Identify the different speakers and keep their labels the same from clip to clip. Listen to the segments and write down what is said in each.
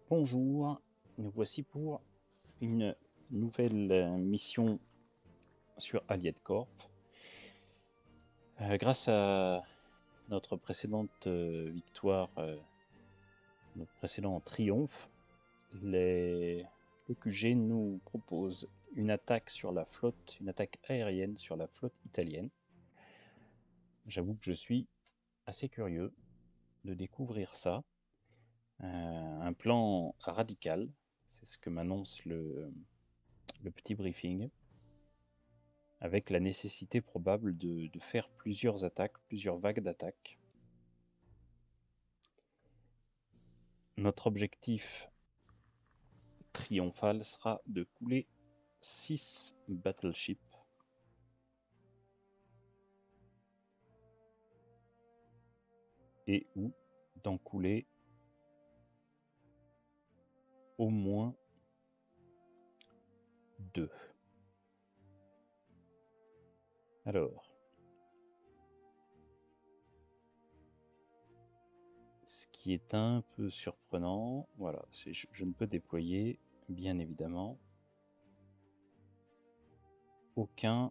Speaker 1: Bonjour, nous voici pour une nouvelle mission sur Allied Corp. Grâce à notre précédente victoire, notre précédent triomphe, le QG nous propose une attaque sur la flotte, une attaque aérienne sur la flotte italienne. J'avoue que je suis assez curieux de découvrir ça. Un plan radical, c'est ce que m'annonce le petit briefing, avec la nécessité probable de faire plusieurs attaques, plusieurs vagues d'attaques. Notre objectif triomphal sera de couler 6 battleships et ou d'en couler au moins 2. Alors, ce qui est un peu surprenant, voilà, je ne peux déployer, bien évidemment, aucune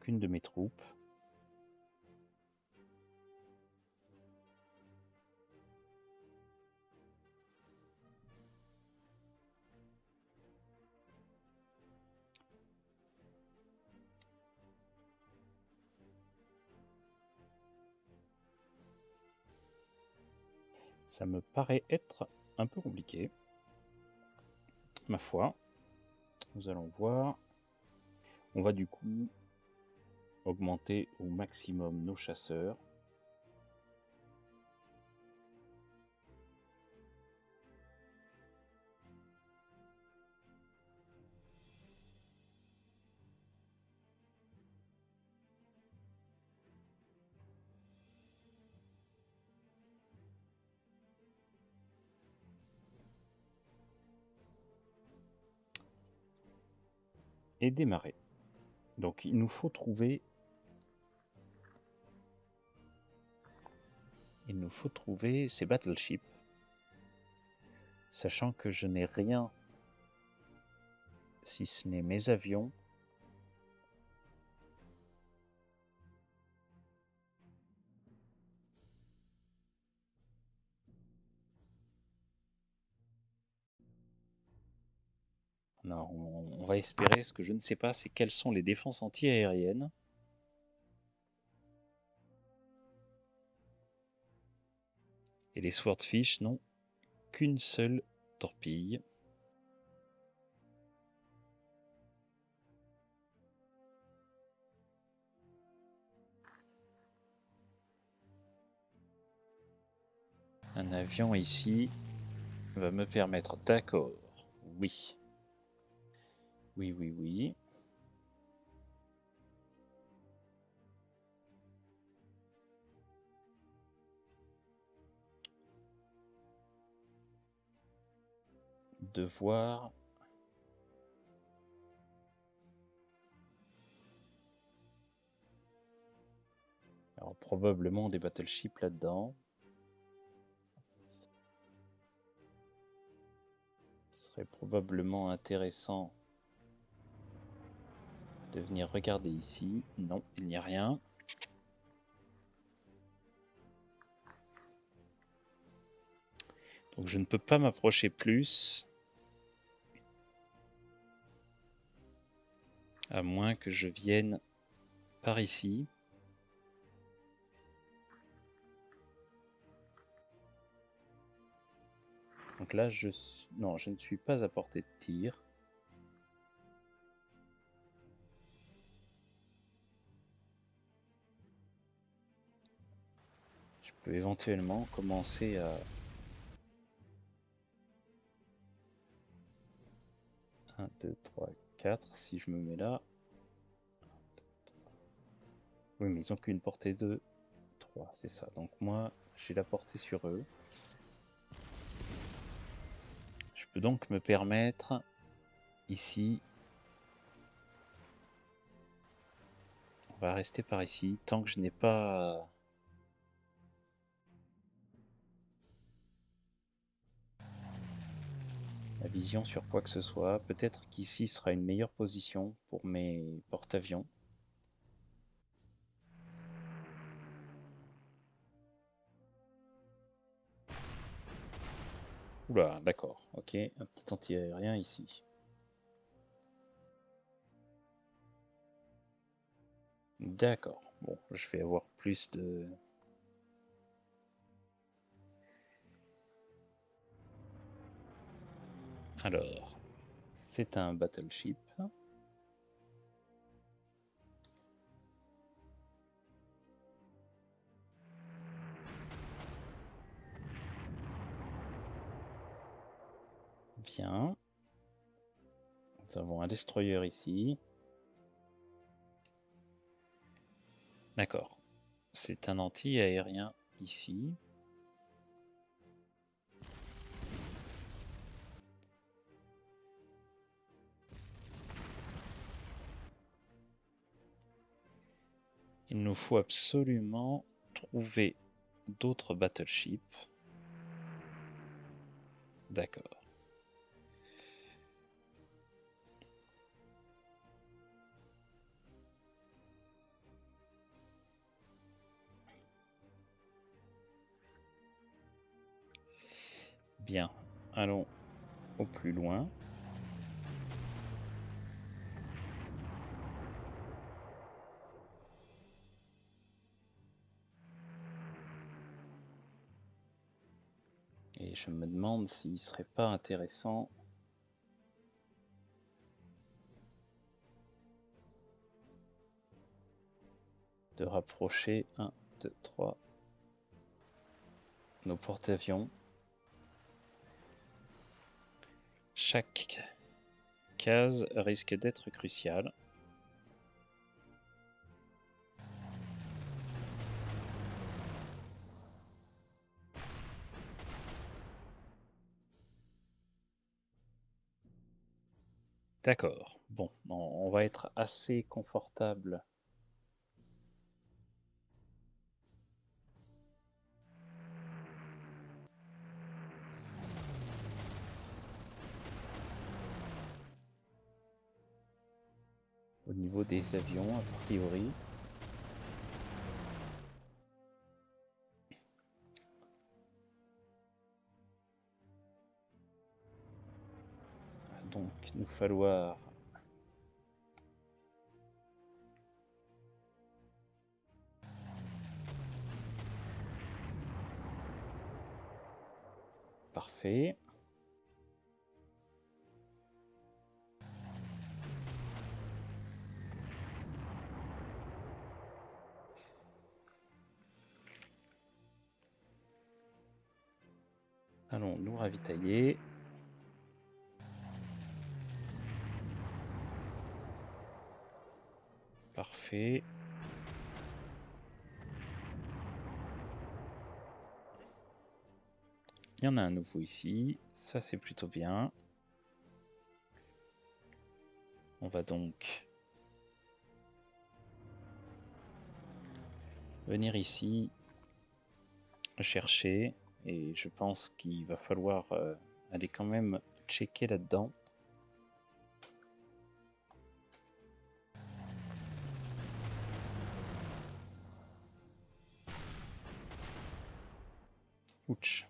Speaker 1: de mes troupes. Ça me paraît être un peu compliqué, ma foi. Nous allons voir. On va du coup augmenter au maximum nos chasseurs. Et démarrer. Donc il nous faut trouver ces battleships, sachant que je n'ai rien si ce n'est mes avions Alors, on va espérer. Ce que je ne sais pas, c'est quelles sont les défenses anti-aériennes. Et les Swordfish n'ont qu'une seule torpille. Un avion ici va me permettre, d'accord, oui. Oui. De voir alors probablement des battleships là-dedans. Ce serait probablement intéressant de venir regarder ici. Non, il n'y a rien. Donc je ne peux pas m'approcher plus. À moins que je vienne par ici. Donc là, non, je ne suis pas à portée de tir. Je peux éventuellement commencer à... 1, 2, 3, 4, si je me mets là. Oui, mais ils n'ont qu'une portée de 3, c'est ça. Donc moi, j'ai la portée sur eux. Je peux donc me permettre ici. On va rester par ici tant que je n'ai pas la vision sur quoi que ce soit. Peut-être qu'ici sera une meilleure position pour mes porte-avions. Oula, d'accord, ok, un petit anti-aérien ici. D'accord, bon, je vais avoir plus de... Alors, c'est un battleship. Bien. Nous avons un destroyer ici. D'accord. C'est un anti-aérien ici. Il nous faut absolument trouver d'autres battleships. D'accord. Bien, allons au plus loin. Et je me demande s'il ne serait pas intéressant de rapprocher 1, 2, 3 nos porte-avions. Chaque case risque d'être cruciale. D'accord, bon, on va être assez confortable. Au niveau des avions, a priori. Donc, nous falloir parfait. Allons nous ravitailler. Parfait. Il y en a un nouveau ici. Ça, c'est plutôt bien. On va donc venir ici chercher. Et je pense qu'il va falloir aller quand même checker là-dedans. Ouch.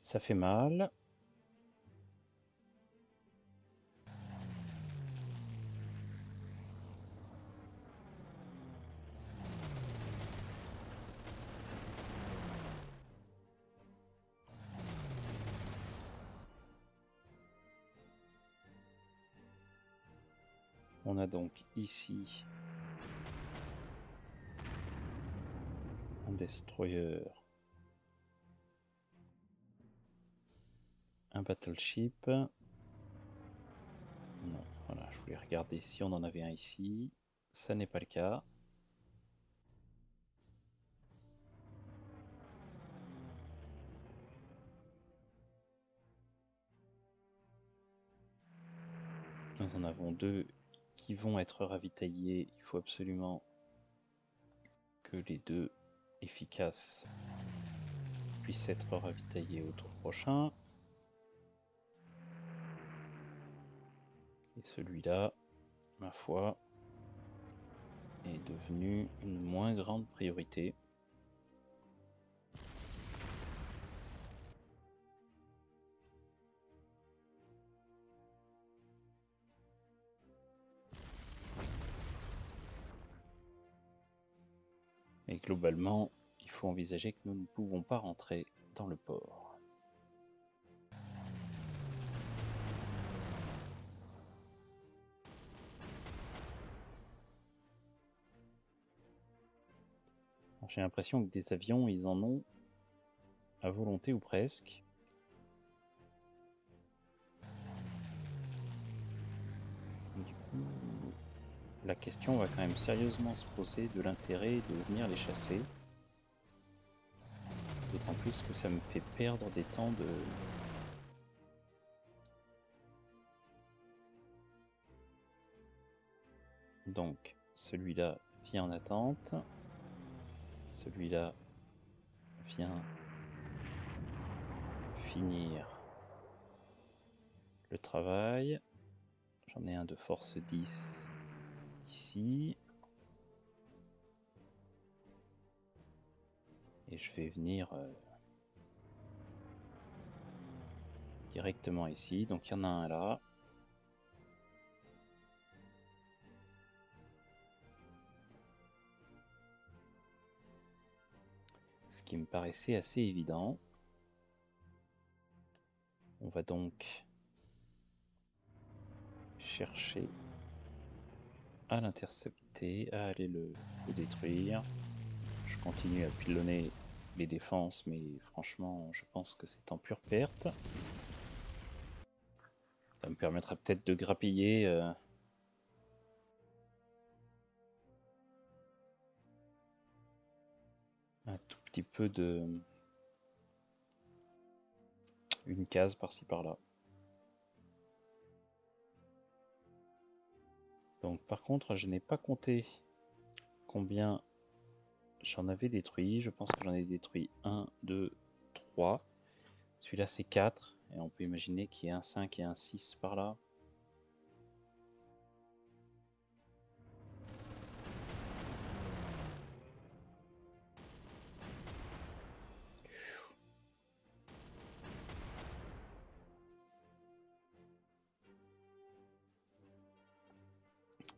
Speaker 1: Ça fait mal. On a donc ici un destroyer, un battleship. Non, voilà, je voulais regarder si on en avait un ici. Ça n'est pas le cas. Nous en avons 2 qui vont être ravitaillés. Il faut absolument que les 2 efficaces puissent être ravitaillés au tour prochain. Et celui-là, ma foi, est devenu une moins grande priorité. Et globalement, il faut envisager que nous ne pouvons pas rentrer dans le port. J'ai l'impression que des avions, ils en ont à volonté ou presque. Du coup, la question va quand même sérieusement se poser de l'intérêt de venir les chasser. D'autant plus que ça me fait perdre des temps de... Donc, celui-là vient en attente. Celui-là vient finir le travail. J'en ai un de force 10 ici. Et je vais venir directement ici. Donc il y en a un là. Ce qui me paraissait assez évident. On va donc chercher à l'intercepter, à aller le détruire. Je continue à pilonner les défenses, mais franchement, je pense que c'est en pure perte. Ça me permettra peut-être de grappiller un tout petit peu de... une case par-ci par-là. Donc par contre, je n'ai pas compté combien j'en avais détruit. Je pense que j'en ai détruit 1, 2, 3. Celui-là c'est 4. Et on peut imaginer qu'il y ait un 5 et un 6 par là.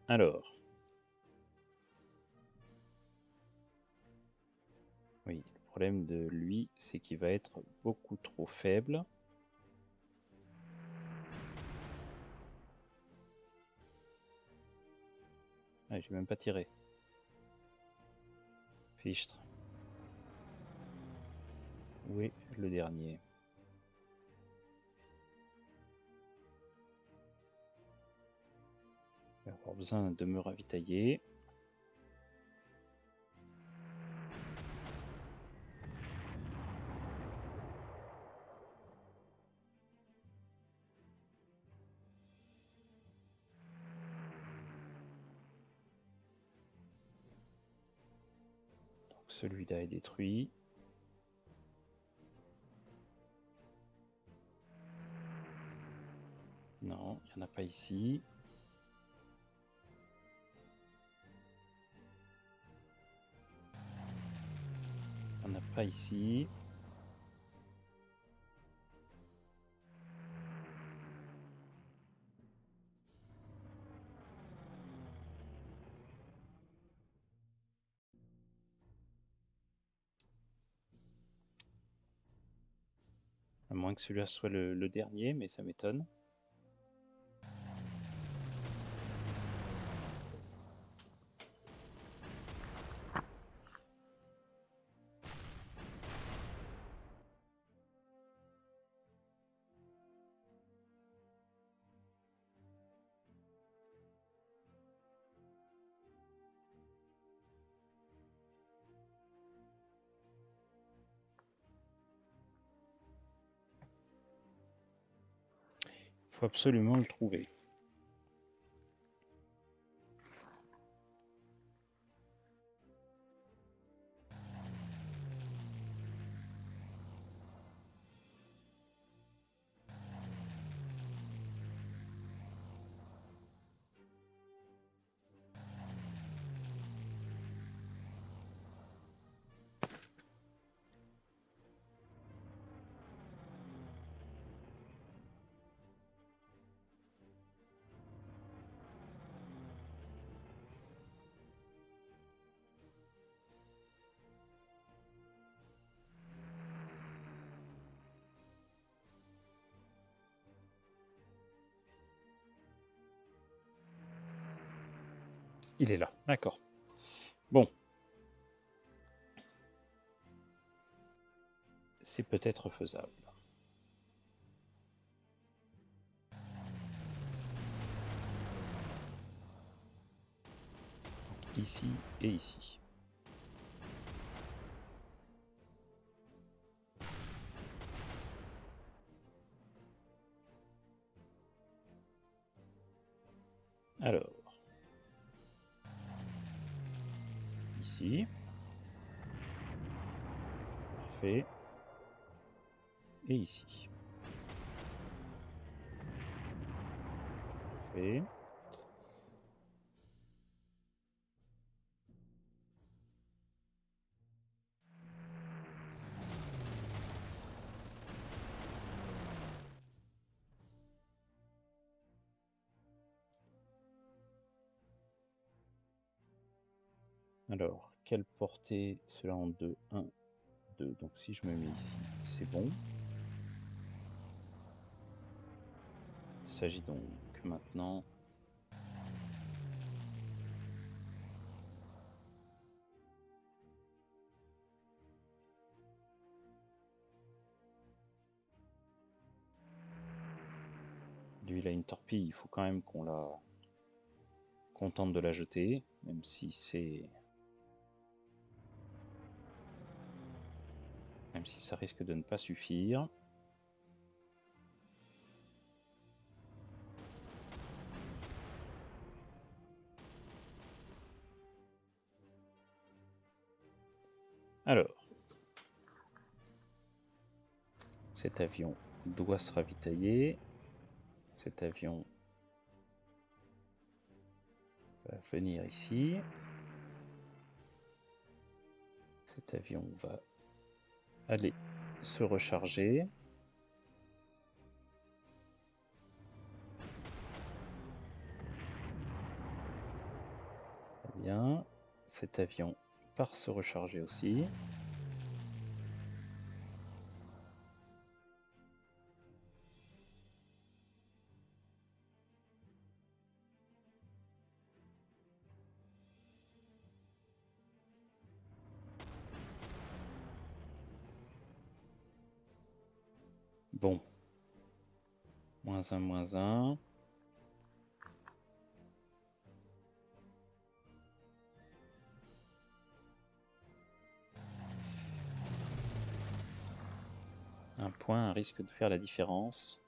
Speaker 1: Alors. Oui, le problème de lui, c'est qu'il va être beaucoup trop faible. Ah, j'ai même pas tiré. Fichtre. Où est le dernier? Je vais avoir besoin de me ravitailler. Donc celui-là est détruit. Non, il n'y en a pas ici. Il n'y en a pas ici. À moins que celui-là soit le dernier, mais ça m'étonne. Il faut absolument le trouver. Il est là, d'accord. Bon. C'est peut-être faisable. Ici et ici. Alors, ici. Parfait. Et ici. Parfait. Alors, quelle portée? Cela en 2, 1, 2. Donc si je me mets ici, c'est bon. Il s'agit donc maintenant lui, il a une torpille, il faut quand même qu'on tente de la jeter, même si ça risque de ne pas suffire. Alors, cet avion doit se ravitailler. Cet avion va venir ici. Cet avion va aller se recharger. Très bien. Cet avion part se recharger aussi. Bon. -1, -1. Un point risque de faire la différence.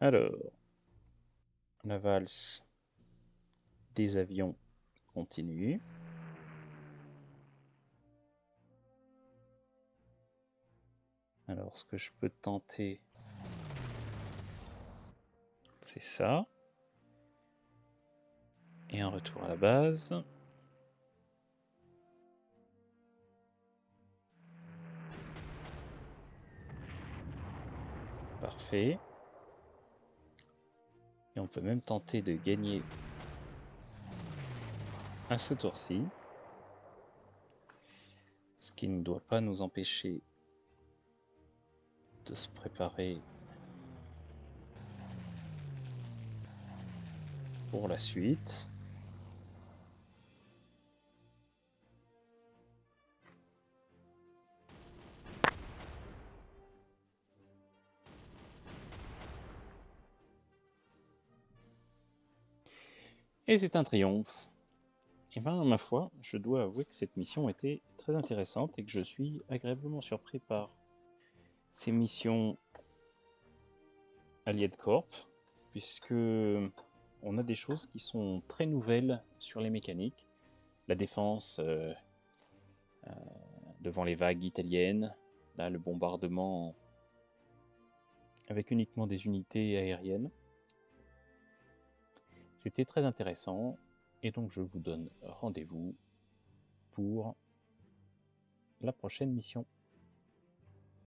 Speaker 1: Alors, la valse des avions continue. Alors, ce que je peux tenter, c'est ça. Et un retour à la base. Parfait. Et on peut même tenter de gagner à ce tour-ci. Ce qui ne doit pas nous empêcher de se préparer pour la suite. Et c'est un triomphe. Et bien, ma foi, je dois avouer que cette mission était très intéressante et que je suis agréablement surpris par ces missions Allied Corp, puisque on a des choses qui sont très nouvelles sur les mécaniques. La défense devant les vagues italiennes, là le bombardement avec uniquement des unités aériennes. C'était très intéressant, et donc je vous donne rendez-vous pour la prochaine mission.